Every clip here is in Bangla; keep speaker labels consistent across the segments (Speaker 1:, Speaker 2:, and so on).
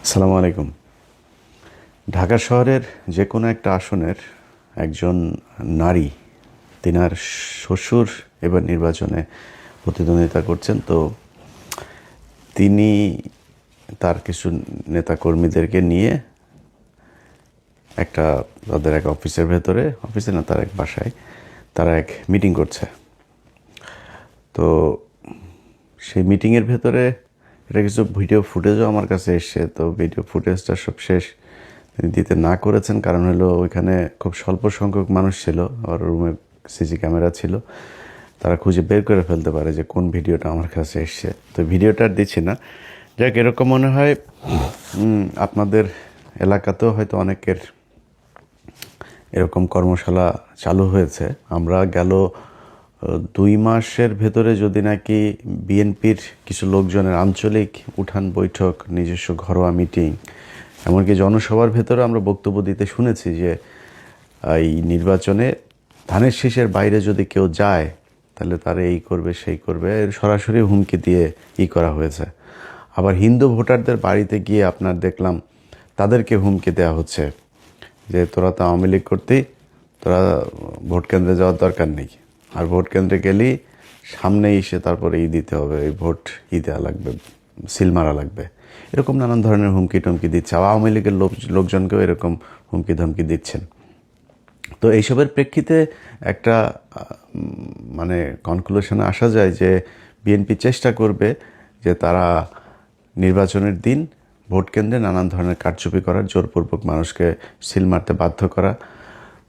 Speaker 1: আসসালামু আলাইকুম। ঢাকা শহরের যে কোনো একটা আসনের একজন নারী, তিনার শ্বশুর এবার নির্বাচনে প্রতিদ্বন্দ্বিতা করছেন। তো তিনি তার কিছু নেতাকর্মীদেরকে নিয়ে তাদের এক অফিসের ভেতরে, অফিসে না, তার এক বাসায় তারা এক মিটিং করছে। তো সেই মিটিংয়ের ভেতরে এটা কিছু ভিডিও ফুটেজও আমার কাছে এসছে। তো ভিডিও ফুটেজটা সব শেষ তিনি দিতে না করেছেন, কারণ হলো ওইখানে খুব স্বল্প সংখ্যক মানুষ ছিল, আর রুমে সিসি ক্যামেরা ছিল, তারা খুঁজে বের করে ফেলতে পারে যে কোন ভিডিওটা আমার কাছে এসছে। তো ভিডিওটা আর দিচ্ছি না। যাক, এরকম মনে হয় আপনাদের এলাকাতেও হয়তো অনেকের এরকম কর্মশালা চালু হয়েছে। আমরা গেল 2 মাসের ভেতরে যদি নাকি বিএনপির কিছু লোকজনের আঞ্চলিক উঠান বৈঠক, নিজস্ব ঘরোয়া মিটিং, এমনকি জনসভার ভেতরে আমরা বক্তব্য দিতে শুনেছি যে এই নির্বাচনে ধানের শীষের বাইরে যদি কেউ যায় তাহলে তারা এই করবে সেই করবে, সরাসরি হুমকি দিয়ে করা হয়েছে। আবার হিন্দু ভোটারদের বাড়িতে গিয়ে আপনার দেখলাম তাদেরকে হুমকি দেওয়া হচ্ছে যে তোরা তো আওয়ামী লীগ করতেই, তোরা ভোট কেন্দ্রে যাওয়ার দরকার নেই, আর ভোট কেন্দ্রে গেলেই সামনে এসে তারপরে দিতে হবে, এই ভোট দেওয়া লাগবে, সিল মারা লাগবে, এরকম নানান ধরনের হুমকি টমকি দিচ্ছে। আওয়ামী লীগের লোকজনকেও এরকম হুমকি ধমকি দিচ্ছেন। তো এইসবের প্রেক্ষিতে একটা মানে কনক্লুশনে আসা যায় যে বিএনপি চেষ্টা করবে যে তারা নির্বাচনের দিন ভোট কেন্দ্রে নানান ধরনের কারচুপি করার, জোরপূর্বক মানুষকে সিল মারতে বাধ্য করা।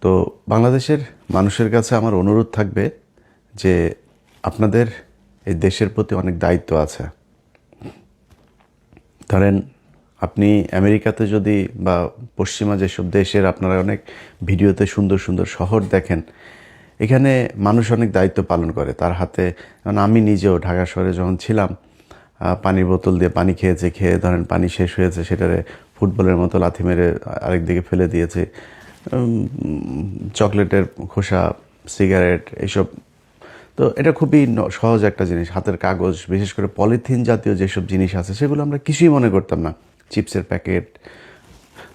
Speaker 1: তো বাংলাদেশের মানুষের কাছে আমার অনুরোধ থাকবে যে আপনাদের এই দেশের প্রতি অনেক দায়িত্ব আছে। ধরেন আপনি আমেরিকাতে যদি বা পশ্চিমা যেসব দেশের আপনারা অনেক ভিডিওতে সুন্দর সুন্দর শহর দেখেন, এখানে মানুষ অনেক দায়িত্ব পালন করে তার হাতে। কারণ আমি নিজেও ঢাকা শহরে যখন ছিলাম, পানির বোতল দিয়ে পানি খেয়ে ধরেন পানি শেষ হয়েছে, সেটারে ফুটবলের মতো লাথি মেরে আরেক দিকে ফেলে দিয়েছে। চকলেটের খোসা, সিগারেট, এইসব। তো এটা খুবই সহজ একটা জিনিস। হাতের কাগজ, বিশেষ করে পলিথিন জাতীয় যেসব জিনিস আছে সেগুলো আমরা কিছুই মনে করতাম না, চিপসের প্যাকেট।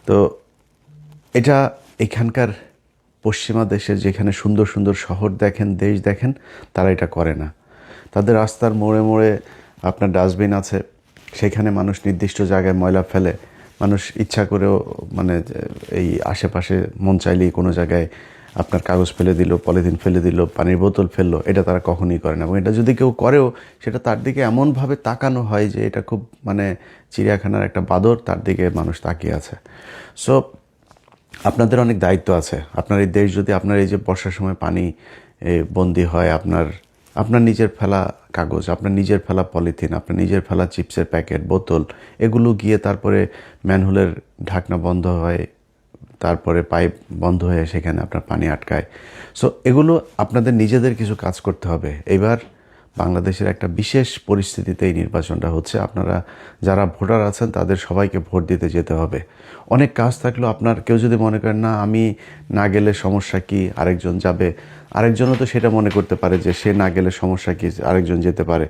Speaker 1: তো এটা এখানকার পশ্চিমা দেশের যেখানে সুন্দর সুন্দর শহর দেখেন, দেশ দেখেন, তারা এটা করে না। তাদের রাস্তার মোড়ে মোড়ে আপনার ডাস্টবিন আছে, সেখানে মানুষ নির্দিষ্ট জায়গায় ময়লা ফেলে। মানুষ ইচ্ছা করেও মানে এই আশেপাশে মন চাইলেই কোনো জায়গায় আপনার কাগজ ফেলে দিল, পলিথিন ফেলে দিল, পানির বোতল ফেললো, এটা তারা কখনোই করে না। এবং এটা যদি কেউ করেও সেটা তার দিকে এমনভাবে তাকানো হয় যে এটা খুব মানে চিড়িয়াখানার একটা বাঁদর, তার দিকে মানুষ তাকিয়ে আছে। সো আপনাদের অনেক দায়িত্ব আছে। আপনার এই দেশ যদি আপনার এই যে বর্ষার সময় পানি বন্দি হয়, আপনার নিজের ফেলা কাগজ, আপনার নিজের ফেলা পলিথিন, আপনার নিজের ফেলা চিপসের প্যাকেট, বোতল, এগুলো গিয়ে তারপরে ম্যানহোলের ঢাকনা বন্ধ হয়, তারপরে পাইপ বন্ধ হয়ে সেখানে আপনার পানি আটকায়। সো এগুলো আপনাদের নিজেদের কিছু কাজ করতে হবে। এবার বাংলাদেশের একটা বিশেষ পরিস্থিতিতে এই নির্বাচনটা হচ্ছে। আপনারা যারা ভোটার আছেন তাদের সবাইকে ভোট দিতে যেতে হবে। অনেক কাজ থাকলেও আপনার কেউ যদি মনে করেন না আমি না গেলে সমস্যা কি, আরেকজন যাবে, আরেকজনও তো সেটা মনে করতে পারে যে সে না গেলে সমস্যা কি, আরেকজন যেতে পারে।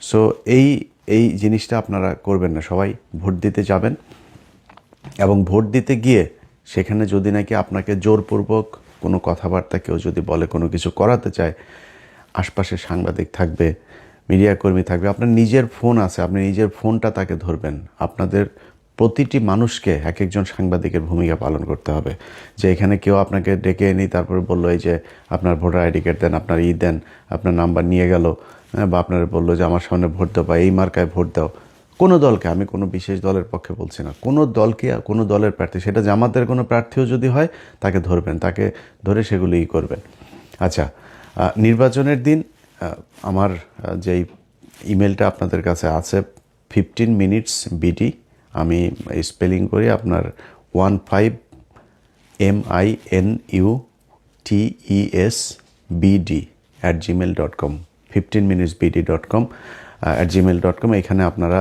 Speaker 1: সো এই জিনিসটা আপনারা করবেন না, সবাই ভোট দিতে যাবেন। এবং ভোট দিতে গিয়ে সেখানে যদি নাকি আপনাকে জোরপূর্বক কোনো কথাবার্তা কেউ যদি বলে, কোনো কিছু করাতে চায়, আশপাশে সাংবাদিক থাকবে, মিডিয়া কর্মী থাকবে, আপনার নিজের ফোন আছে, আপনি নিজের ফোনটা তাকে ধরবেন। আপনাদের প্রতিটি মানুষকে এক একজন সাংবাদিকের ভূমিকা পালন করতে হবে। যে এখানে কেউ আপনাকে ডেকে এনে তারপরে বললো এই যে আপনার ভোটার আইডি কার্ড দেন, আপনার দেন, আপনার নাম্বার নিয়ে গেল, বা আপনার বললো যে আমার সামনে ভোট দাও বা এই মার্কায় ভোট দাও। কোনো দলকে, আমি কোনো বিশেষ দলের পক্ষে বলছি না, কোনো দলকে, কোনো দলের প্রার্থী, সেটা জামাতের কোনো প্রার্থীও যদি হয় তাকে ধরবেন, তাকে ধরে সেগুলিই করবেন। আচ্ছা, নির্বাচনের দিন আমার যেই ইমেলটা আপনাদের কাছে আছে 15 মিনিটস বিডি, আমি স্পেলিং করি আপনার 15minutesbd@gmail.com, 15minutesbd.com। @gmail.com। এখানে আপনারা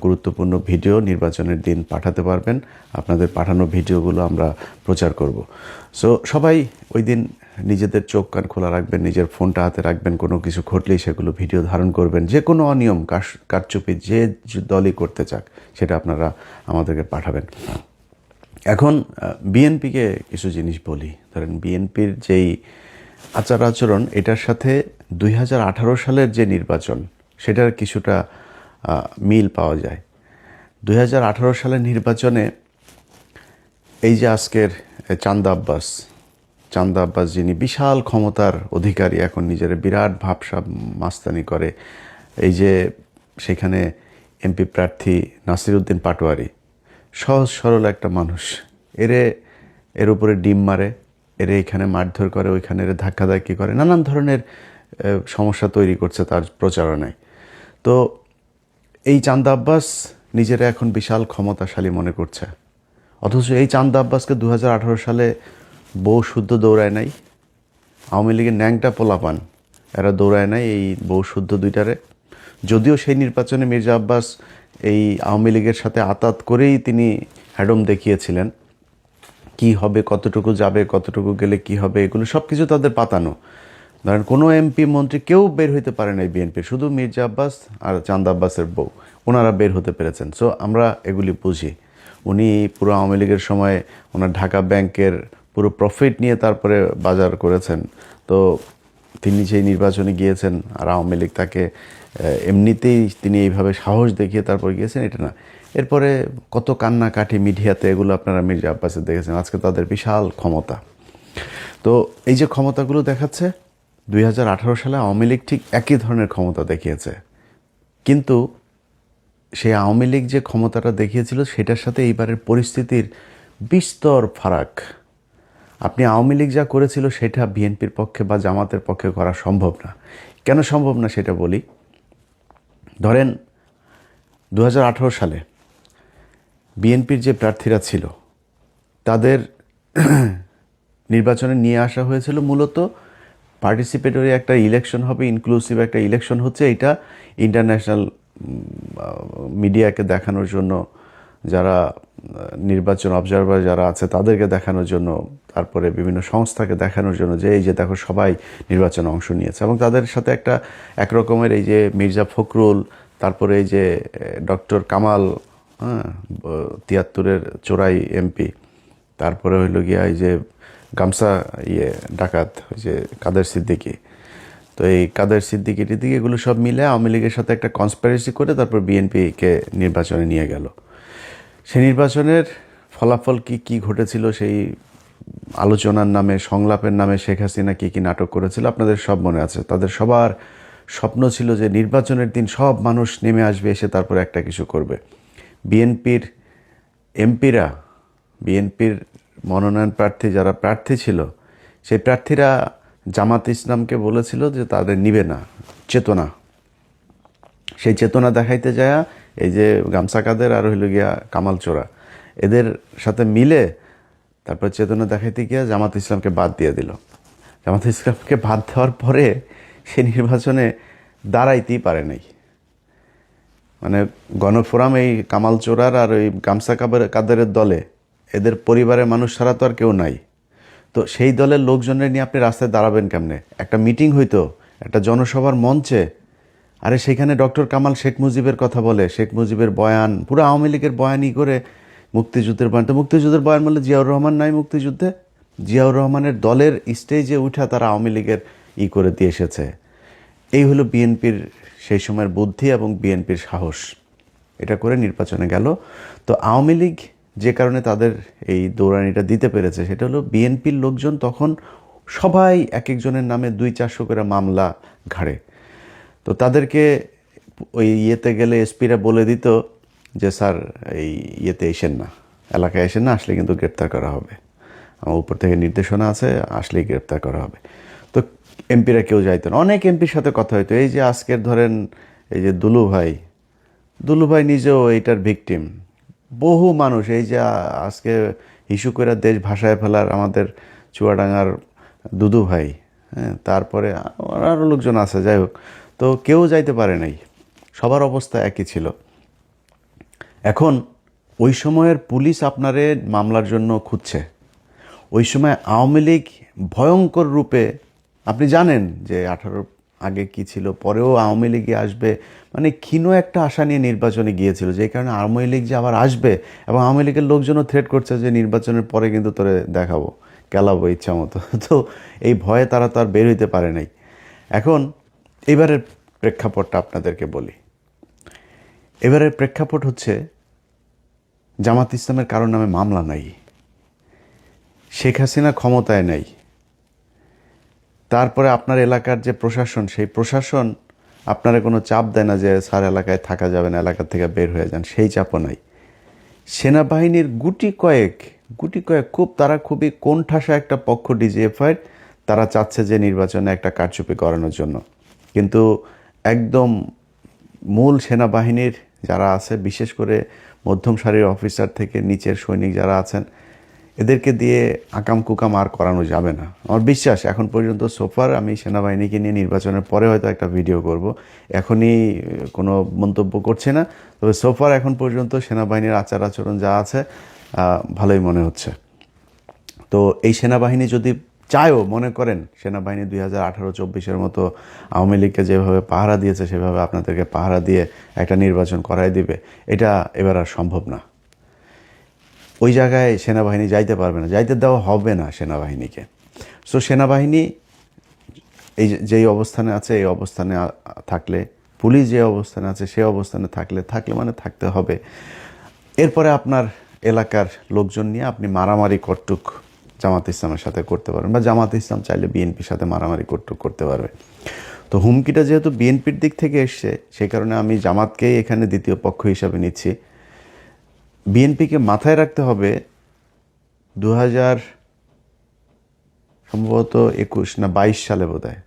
Speaker 1: গুরুত্বপূর্ণ ভিডিও নির্বাচনের দিন পাঠাতে পারবেন। আপনাদের পাঠানো ভিডিওগুলো আমরা প্রচার করব। সো সবাই ওই দিন নিজেদের চোখ কান খোলা রাখবেন, নিজের ফোনটা হাতে রাখবেন, কোনো কিছু ঘটলেই সেগুলো ভিডিও ধারণ করবেন। যে কোনো অনিয়ম কারচুপি যে দলই করতে চাক সেটা আপনারা আমাদেরকে পাঠাবেন। এখন বিএনপিকে কিছু জিনিস বলি। ধরেন বিএনপির যেই আচার আচরণ, এটার সাথে 2018 সালের যে নির্বাচন সেটার কিছুটা মিল পাওয়া যায়। 2018 সালের নির্বাচনে এই যে আজকের চান্দা আব্বাস যিনি বিশাল ক্ষমতার অধিকারী, এখন নিজের বিরাট ভাবসাব মাস্তানি করে, এই যে সেখানে এমপি প্রার্থী নাসির উদ্দিন পাটোয়ারি, সহজ সরল একটা মানুষ, এর উপরে ডিম মারে, এখানে মারধর করে, ওইখানে ধাক্কাধাক্কি করে, নানান ধরনের সমস্যা তৈরি করছে তার প্রচারণায়। তো এই চান্দা আব্বাস নিজেরা এখন বিশাল ক্ষমতাশালী মনে করছে, অথচ এই চান্দা আব্বাসকে 2018 সালে বউ শুদ্ধ দৌড়ায় নাই। আওয়ামী লীগের ন্যাংটা পোলাপান এরা দৌড়ায় নাই এই বউ শুদ্ধ দুইটারে। যদিও সেই নির্বাচনে মির্জা আব্বাস এই আওয়ামী লীগের সাথে আতাত করেই তিনি হ্যাডম দেখিয়েছিলেন, কি হবে, কতটুকু যাবে, কতটুকু গেলে কি হবে, এগুলো সব কিছু তাদের পাতানো। ধরেন কোনো এমপি মন্ত্রী কেউ বের হইতে পারে নাই বিএনপির, শুধু মির্জা আব্বাস আর চান্দা আব্বাসের বউ, ওনারা বের হতে পেরেছেন। সো আমরা এগুলি বুঝি। উনি পুরো আওয়ামী লীগের সময় ওনার ঢাকা ব্যাংকের পুরো প্রফিট নিয়ে তারপরে বাজার করেছেন। তো তিনি সেই নির্বাচনে গিয়েছেন, আর আওয়ামী লীগ তাকে এমনিতেই তিনি এইভাবে সাহস দেখিয়ে তারপর গিয়েছেন, এটা না। এরপরে কত কান্নাকাটি মিডিয়াতে, এগুলো আপনারা মির্জা আব্বাসের দেখেছেন। আজকে তাদের বিশাল ক্ষমতা। তো এই যে ক্ষমতাগুলো দেখাচ্ছে, 2018 সালে আওয়ামী লীগ ঠিক একই ধরনের ক্ষমতা দেখিয়েছে, কিন্তু সেই আওয়ামী লীগ যে ক্ষমতাটা দেখিয়েছিল সেটার সাথে এইবারের পরিস্থিতির বিস্তর ফারাক। আপনি আওয়ামী লীগ যা করেছিল সেটা বিএনপির পক্ষে বা জামাতের পক্ষে করা সম্ভব না। কেন সম্ভব না সেটা বলি। ধরেন 2018 সালে বিএনপির যে প্রার্থীরা ছিল তাদের নির্বাচনে নিয়ে আসা হয়েছিল মূলত পার্টিসিপেটরি একটা ইলেকশন হবে, ইনক্লুসিভ একটা ইলেকশন হচ্ছে, এটা ইন্টারন্যাশনাল মিডিয়াকে দেখানোর জন্য, যারা নির্বাচন অবজারভার যারা আছে তাদেরকে দেখানোর জন্য, তারপরে বিভিন্ন সংস্থাকে দেখানোর জন্য যে এই যে দেখো সবাই নির্বাচনে অংশ নিয়েছে। এবং তাদের সাথে এক রকমের এই যে মির্জা ফখরুল, তারপরে এই যে ডক্টর কামাল, 73-এর চোরাই এমপি, তারপরে হইল গিয়া এই যে গামছা ডাকাত, ওই যে কাদের সিদ্দিকী, তো এই কাদের সিদ্দিকী টিদ্দিকি, এগুলো সব মিলে আওয়ামী লীগের সাথে একটা কনস্পিরেসি করে তারপর বিএনপিকে নির্বাচনে নিয়ে গেল। সেই নির্বাচনের ফলাফল কি ঘটেছিল, সেই আলোচনার নামে, সংলাপের নামে শেখ হাসিনা কি নাটক করেছিল আপনাদের সব মনে আছে। তাদের সবার স্বপ্ন ছিল যে নির্বাচনের দিন সব মানুষ নেমে আসবে, এসে তারপরে একটা কিছু করবে। বিএনপির এমপিরা, বিএনপির মনোনয়ন প্রার্থী যারা প্রার্থী ছিল, সেই প্রার্থীরা জামাত ইসলামকে বলেছিল যে তাদের নিবে না, চেতনা। সেই চেতনা দেখাইতে যায় এই যে গামছা কাদের আর হইল গিয়া কামাল চোরা, এদের সাথে মিলে তারপর চেতনা দেখাইতে গিয়া জামাত ইসলামকে বাদ দিয়ে দিল। জামাত ইসলামকে বাদ দেওয়ার পরে সে নির্বাচনে দাঁড়াইতেই পারে নাই। মানে গণফোরাম এই কামাল চোরার আর ওই গামছা কাদেরের দলে এদের পরিবারের মানুষ ছাড়া তো আর কেউ নাই। তো সেই দলের লোকজনের নিয়ে আপনি রাস্তায় দাঁড়াবেন কেমনে? একটা মিটিং হইতো, একটা জনসভার মঞ্চে, আরে সেখানে ডক্টর কামাল শেখ মুজিবের কথা বলে, শেখ মুজিবের বয়ান, পুরো আওয়ামী লীগের বয়ানই করে, মুক্তিযুদ্ধের বয়ান। তো মুক্তিযুদ্ধের বয়ান বললে জিয়াউর রহমান নাই মুক্তিযুদ্ধে, জিয়াউর রহমানের দলের স্টেজে উঠা তারা আওয়ামী লীগের করে দিয়ে এসেছে। এই হলো বিএনপির সেই সময়ের বুদ্ধি এবং বিএনপির সাহস। এটা করে নির্বাচনে গেল। তো আওয়ামী লীগ যে কারণে তাদের এই দৌড়ানিটা দিতে পেরেছে সেটা হলো বিএনপির লোকজন তখন সবাই এক একজনের নামে 200-400 করে মামলা ঘাড়ে। তো তাদেরকে ওই গেলে এসপিরা বলে দিত যে স্যার এই এসেন না, এলাকায় এসেন না, আসলে কিন্তু গ্রেপ্তার করা হবে, আমার উপর থেকে নির্দেশনা আছে, আসলেই গ্রেপ্তার করা হবে। তো এমপিরা কেউ যাইতো না। অনেক এমপির সাথে কথা হইতো। এই যে আজকের ধরেন এই যে দুলু ভাই নিজেও এইটার ভিকটিম। বহু মানুষ এই যে আজকে ইস্যু করে দেশ ভাসায় ফেলার আমাদের চুয়াডাঙ্গার দুদু ভাই, হ্যাঁ, তারপরে আরও লোকজন আছে, যাই হোক, তো কেউ যাইতে পারে নাই। সবার অবস্থা একই ছিল। এখন ওই সময়ের পুলিশ আপনারে মামলার জন্য খুঁজছে। ওই সময় আওয়ামী লীগ ভয়ঙ্কর রূপে, আপনি জানেন যে 18 আগে কি ছিল, পরেও আওয়ামী লীগে আসবে, মানে ক্ষীণ একটা আশা নিয়ে নির্বাচনে গিয়েছিল, যে কারণে আওয়ামী লীগ যে আবার আসবে, এবং আওয়ামী লীগের লোকজনও থ্রেট করছে যে নির্বাচনের পরে কিন্তু তোরে দেখাবো, কেলাবো ইচ্ছা মতো। তো এই ভয়ে তারা তো আর বের হইতে পারে নাই। এখন এবারের প্রেক্ষাপটটা আপনাদেরকে বলি। এবারের প্রেক্ষাপট হচ্ছে জামাত ইসলামের কারো নামে মামলা নাই, শেখ হাসিনা ক্ষমতায় নাই, তারপরে আপনার এলাকার যে প্রশাসন, সেই প্রশাসন আপনারা কোনো চাপ দেয় না যে স্যার এলাকায় থাকা যাবে না, এলাকা থেকে বের হয়ে যান, সেই চাপও নাই। সেনাবাহিনীর গুটি কয়েক তারা খুবই কোণঠাসা একটা পক্ষ ডিজিএফআই, তারা চাচ্ছে যে নির্বাচনে একটা কারচুপি করানোর জন্য। কিন্তু একদম মূল সেনাবাহিনীর যারা আছে, বিশেষ করে মধ্যম সারির অফিসার থেকে নিচের সৈনিক যারা আছেন, এদেরকে দিয়ে আকাম কুকাম আর করানো যাবে না। আমার বিশ্বাস এখন পর্যন্ত সোফার, আমি সেনাবাহিনীকে নিয়ে নির্বাচনের পরে হয়তো একটা ভিডিও করব, এখনই কোনো মন্তব্য করছে না, তবে সোফার এখন পর্যন্ত সেনাবাহিনীর আচার আচরণ যা আছে ভালোই মনে হচ্ছে। তো এই সেনাবাহিনী যদি চায়ও, মনে করেন সেনাবাহিনী 2018-24 মতো আওয়ামী লীগকে যেভাবে পাহারা দিয়েছে সেভাবে আপনাদেরকে পাহারা দিয়ে একটা নির্বাচন করাই দিবে, এটা এবার আর সম্ভব না। ওই জায়গায় সেনাবাহিনী যাইতে পারবে না, যাইতে দেওয়া হবে না সেনাবাহিনীকে। সো সেনাবাহিনী এই যেই অবস্থানে আছে, এই অবস্থানে থাকলে, পুলিশ যে অবস্থানে আছে সে অবস্থানে থাকলে মানে থাকতে হবে। এরপরে আপনার এলাকার লোকজন নিয়ে আপনি মারামারি কটুক জামাত ইসলামের সাথে করতে পারবেন, বা জামাত ইসলাম চাইলে বিএনপির সাথে মারামারি কটুক করতে পারবে। তো হুমকিটা যেহেতু বিএনপির দিক থেকে এসছে, সেই কারণে আমি জামাতকেই এখানে দ্বিতীয় পক্ষ হিসাবে নিচ্ছি। বিএনপিকে মাথায় রাখতে হবে 2000 সম্ভবত 21 না 22 সালে বোধহয়,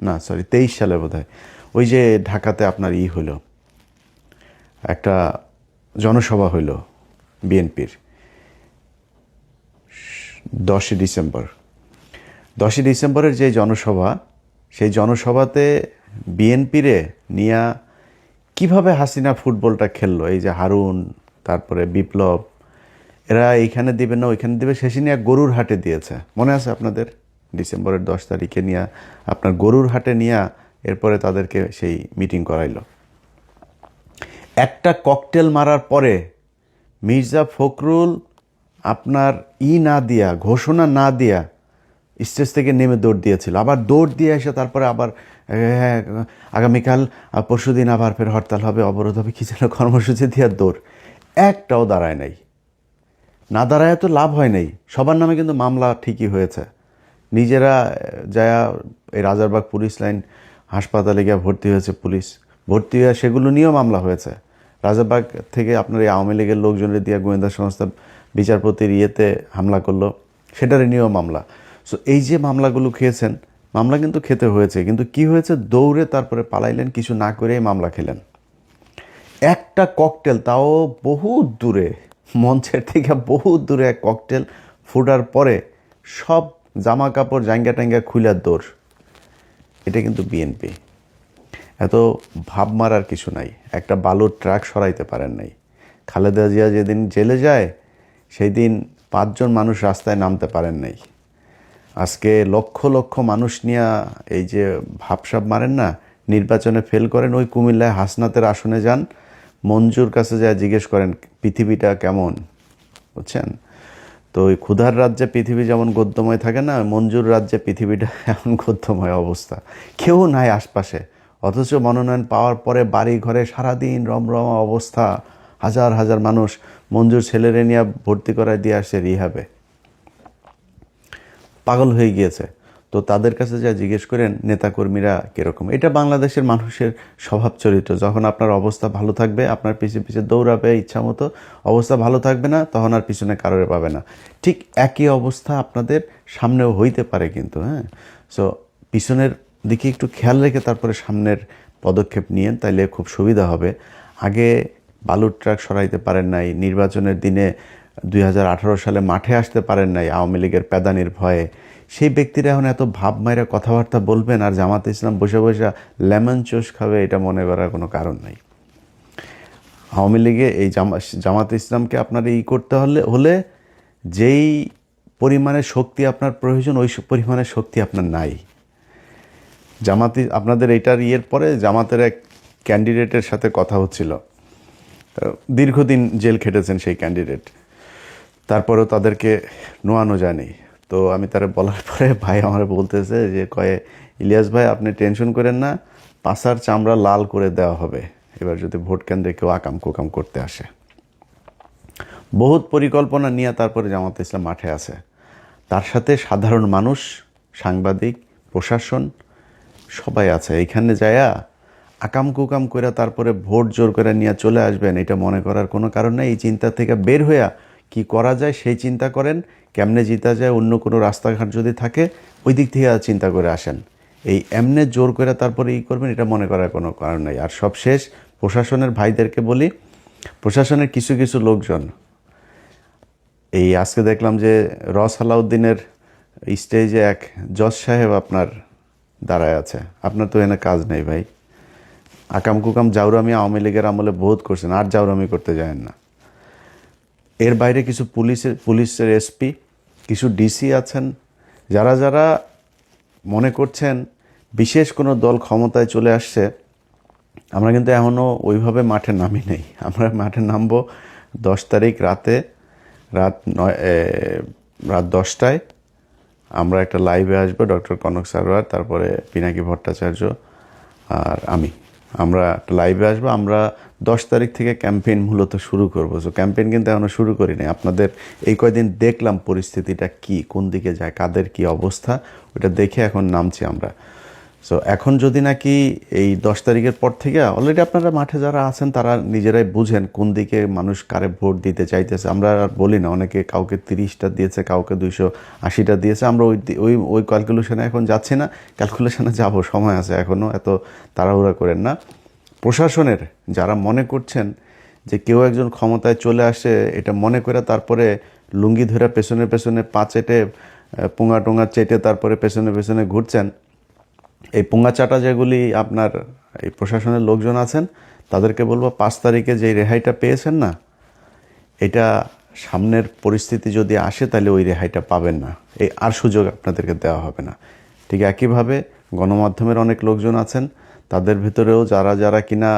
Speaker 1: না সরি 23 সালে বোধহয়, ওই যে ঢাকাতে আপনার হইল, একটা জনসভা হইল বিএনপির 10 ডিসেম্বরের যে জনসভা, সেই জনসভাতে বিএনপিরে নিয়া কিভাবে হাসিনা ফুটবলটা খেললো, এই যে হারুন, তারপরে বিপ্লব, এরা এইখানে দিবে না ওইখানে দিবে, শেষে নিয়ে গরুর হাটে দিয়েছে, মনে আছে আপনাদের? ডিসেম্বরের 10 তারিখে নিয়ে আপনার গরুর হাটে নিয়ে এরপরে তাদেরকে সেই মিটিং করাইলো। একটা ককটেল মারার পরে মির্জা ফখরুল আপনার না দিয়া, ঘোষণা না দিয়া স্টেজ থেকে নেমে দৌড় দিয়েছিল, আবার দৌড় দিয়ে এসে তারপরে আবার আগামীকাল পরশুদিন আবার ফের হরতাল হবে, অবরোধ হবে, কি যেন কর্মসূচি দিয়ে দৌড়, একটাও দাঁড়ায় নাই। না দাঁড়ায় তো লাভ হয় নাই, সবার নামে কিন্তু মামলা ঠিকই হয়েছে। নিজেরা যায়া এই রাজারবাগ পুলিশ লাইন হাসপাতালে গিয়ে ভর্তি হয়েছে পুলিশ, ভর্তি হয়ে সেগুলো নিয়েও মামলা হয়েছে। রাজারবাগ থেকে আপনার এই আওয়ামী লীগের লোকজনের দিয়ে গোয়েন্দা সংস্থা বিচারপতির হামলা করলো, সেটার নিয়েও মামলা। সো এই যে মামলাগুলো খেয়েছেন, মামলা কিন্তু খেতে হয়েছে, কিন্তু কি হয়েছে, দৌড়ে তারপরে পালাইলেন, কিছু না করেই মামলা খেলেন। একটা ককটেল, তাও বহুত দূরে, মঞ্চের থেকে বহুত দূরে এক ককটেল ফুটার পরে সব জামা কাপড় জাঙ্গা টাঙ্গা খুলার দৌড়। এটা কিন্তু বিএনপি। এত ভাব মারার কিছু নাই, একটা বালুর ট্রাক সরাইতে পারেন নাই। খালেদা জিয়া যেদিন জেলে যায় সেই দিন 5 জন মানুষ রাস্তায় নামতে পারেন নাই। আজকে লক্ষ লক্ষ মানুষ নিয়ে এই যে ভাবসাব মারেন না, নির্বাচনে ফেল করেন, ওই কুমিল্লায় হাসনাতের আসনে যান, মঞ্জুর কাছে যা জিজ্ঞেস করেন পৃথিবীটা কেমন, বুঝছেন? তো ওই ক্ষুধার রাজ্যে পৃথিবী যেমন গদ্যময় থাকে না, মঞ্জুর রাজ্যে পৃথিবীটা এমন গদ্যময় অবস্থা, কেউ নাই আশপাশে, অথচ মনোনয়ন পাওয়ার পরে বাড়ি ঘরে সারাদিন রমরমা অবস্থা, হাজার হাজার মানুষ মঞ্জুর ছেলেরে নিয়ে ভর্তি করায় দিয়ে আসছে রিহাবে, পাগল হয়ে গিয়েছে। তো তাদের কাছে যা জিজ্ঞেস করেন নেতাকর্মীরা কীরকম, এটা বাংলাদেশের মানুষের স্বভাব চরিত্র। যখন আপনার অবস্থা ভালো থাকবে আপনার পিছে পিছে দৌড়াবে ইচ্ছা মতো, অবস্থা ভালো থাকবে না তখন আর পিছনে কারোরে পাবে না। ঠিক একই অবস্থা আপনাদের সামনেও হইতে পারে কিন্তু, হ্যাঁ। সো পিছনের দিকে একটু খেয়াল রেখে তারপরে সামনের পদক্ষেপ নিয়েন, তাইলে খুব সুবিধা হবে। আগে বালুর ট্রাক সরাইতে পারেন নাই, নির্বাচনের দিনে 2018 সালে মাঠে আসতে পারেন নাই আওয়ামী লীগের প্যাদানির ভয়ে, সেই ব্যক্তিরা এখন এত ভাব মাইরা কথাবার্তা বলবেন আর জামাতে ইসলাম বসে বসে লেমন চুষ খাবে, এটা মনে করার কোনো কারণ নাই। আওয়ামী লীগে এই জামাতে ইসলামকে আপনার করতে হলে যেই পরিমাণে শক্তি আপনার প্রয়োজন ওই পরিমাণের শক্তি আপনার নাই। জামাতি আপনাদের এইটার পরে জামাতের এক ক্যান্ডিডেটের সাথে কথা হচ্ছিল, দীর্ঘদিন জেল খেটেছেন সেই ক্যান্ডিডেট, তারপরেও তাদেরকে নোয়ানো যায়নি। তো আমি তারা বলার পরে ভাই আমার বলতেছে যে ইলিয়াস ভাই আপনি টেনশন করেন না, পাছার চামড়া লাল করে দেওয়া হবে এবার যদি ভোট কেন্দ্রে কেউ আকাম কুকাম করতে আসে। বহুত পরিকল্পনা নিয়ে তারপরে জামাতে ইসলাম মাঠে আছে, তার সাথে সাধারণ মানুষ, সাংবাদিক, প্রশাসন সবাই আছে। এইখানে যায়া আকাম কুকাম করে তারপরে ভোট জোর করে নিয়ে চলে আসবেন, এটা মনে করার কোনো কারণ নেই। এই চিন্তা থেকে বের হইয়া কি করা যায় সেই চিন্তা করেন, কেমনে জিতা যায়, অন্য কোনো রাস্তাঘাট যদি থাকে ওই দিক থেকে চিন্তা করে আসেন। এই এমনে জোর করে তারপরে করবেন, এটা মনে করার কোনো কারণ নেই। আর সব শেষ প্রশাসনের ভাইদেরকে বলি, প্রশাসনের কিছু কিছু লোকজন এই আজকে দেখলাম যে সালাউদ্দিনের স্টেজে এক জজ সাহেব আপনার দাঁড়ায় আছে। আপনার তো এনে কাজ নেই ভাই, আকাম কুকাম জাউরামি আওয়ামী লীগের আমলে বহুত করছেন, আর জাউরামি করতে যায়েন না। এর বাইরে কিছু পুলিশের এসপি, কিছু ডিসি আছেন, যারা যারা মনে করছেন বিশেষ কোনো দল ক্ষমতায় চলে আসছে। আমরা কিন্তু এখনও ওইভাবে মাঠে নামি নেই। আমরা মাঠে নামবো 10 তারিখ রাত 10টায়। আমরা একটা লাইভে আসবো, ডক্টর কনক সারোয়ার, তারপরে পিনাকি ভট্টাচার্য আর আমরা একটা লাইভে আসবো। আমরা 10 তারিখ থেকে ক্যাম্পেইন মূলত শুরু করবো। সো ক্যাম্পেইন কিন্তু এখনও শুরু করিনি। আপনাদের এই কয়দিন দেখলাম পরিস্থিতিটা কি, কোন দিকে যায়, কাদের কি অবস্থা, ওটা দেখে এখন নামছি আমরা। সো এখন যদি নাকি এই 10 তারিখের পর থেকে অলরেডি আপনারা মাঠে যারা আছেন তারা নিজেরাই বুঝেন কোন দিকে মানুষ কারে ভোট দিতে চাইতেছে। আমরা আর বলি না, অনেকে কাউকে 30টা দিয়েছে, কাউকে 280টা দিয়েছে। আমরা ওই ক্যালকুলেশনে এখন যাচ্ছি না, ক্যালকুলেশনে যাব, সময় আছে এখনও, এত তাড়াহুড়া করেন না। প্রশাসনের যারা মনে করছেন যে কেউ একজন ক্ষমতায় চলে আসে এটা মনে করে তারপরে লুঙ্গি ধরে পেছনে পেছনে পা চেটে পোঙা টোঙা চেটে তারপরে পেছনে পেছনে ঘুরছেন, এই পোঙা চাটা যেগুলি আপনার এই প্রশাসনের লোকজন আছেন তাদেরকে বলবো 5 তারিখে যে রেহাইটা পেয়েছেন না, এটা সামনের পরিস্থিতি যদি আসে তাহলে ওই রেহাইটা পাবেন না, এই আর সুযোগ আপনাদেরকে দেওয়া হবে না। ঠিক একইভাবে গণমাধ্যমের অনেক লোকজন আছেন, তাদের ভিতরেও যারা যারা কিনা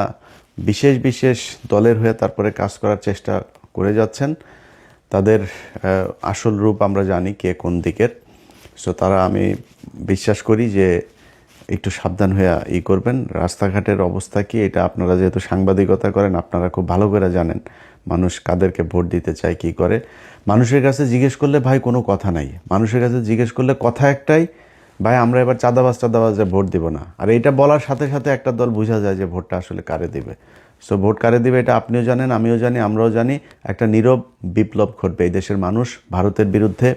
Speaker 1: বিশেষ বিশেষ দলের হয়ে তারপরে কাজ করার চেষ্টা করে যাচ্ছেন, তাদের আসল রূপ আমরা জানি কে কোন দিকের। সো তারা আমি বিশ্বাস করি যে একটু সাবধান হয়ে করবেন। রাস্তাঘাটের অবস্থা কি এটা আপনারা যেহেতু সাংবাদিকতা করেন আপনারা খুব ভালো করে জানেন মানুষ কাদেরকে ভোট দিতে চায়, কি করে। মানুষের কাছে জিজ্ঞেস করলে ভাই কোনো কথা নাই, মানুষের কাছে জিজ্ঞেস করলে কথা একটাই, ভাই আমরা এবার চাঁদাবাজে ভোট দিব না। আর এইটা বলার সাথে সাথে একটা দল বোঝা যায় যে ভোটটা আসলে কারে দিবে। সো ভোট কারে দিবে এটা আপনিও জানেন, আমিও জানি, আমরাও জানি। একটা নীরব বিপ্লব ঘটবে, এই দেশের মানুষ ভারতের বিরুদ্ধে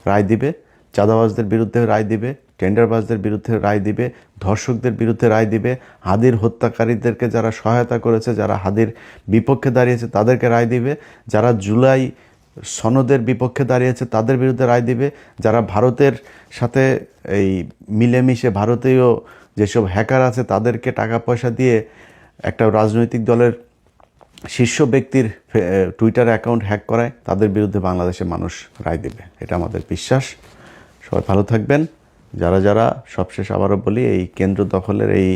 Speaker 1: রায় দিবে, চাঁদাবাজদের বিরুদ্ধে রায় দিবে, টেন্ডারবাজদের বিরুদ্ধে রায় দিবে, ধর্ষকদের বিরুদ্ধে রায় দিবে, হাদির হত্যাকারীদেরকে যারা সহায়তা করেছে, যারা হাদির বিপক্ষে দাঁড়িয়েছে তাদেরকে রায় দিবে, যারা জুলাই সনদের বিপক্ষে দাঁড়িয়েছে তাদের বিরুদ্ধে রায় দিবে, যারা ভারতের সাথে এই মিলেমিশে ভারতীয় যেসব হ্যাকার আছে তাদেরকে টাকা পয়সা দিয়ে একটা রাজনৈতিক দলের শীর্ষ ব্যক্তির টুইটার অ্যাকাউন্ট হ্যাক করায়, তাদের বিরুদ্ধে বাংলাদেশের মানুষ রায় দেবে, এটা আমাদের বিশ্বাস। সবাই ভালো থাকবেন। যারা যারা সবশেষ আবারও বলি এই কেন্দ্র দখলের এই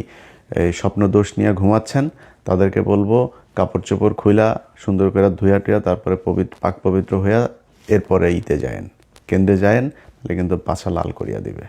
Speaker 1: স্বপ্নদোষ নিয়ে ঘুমাচ্ছেন তাদেরকে বলবো কাপড় চোপড় খুইলা সুন্দর করে ধুয়া টুয়া তারপরে পাক পবিত্র হইয়া এরপরে যায়েন, কেন্দ্রে যায়েন, তাহলে কিন্তু পাছা লাল করিয়া দিবে।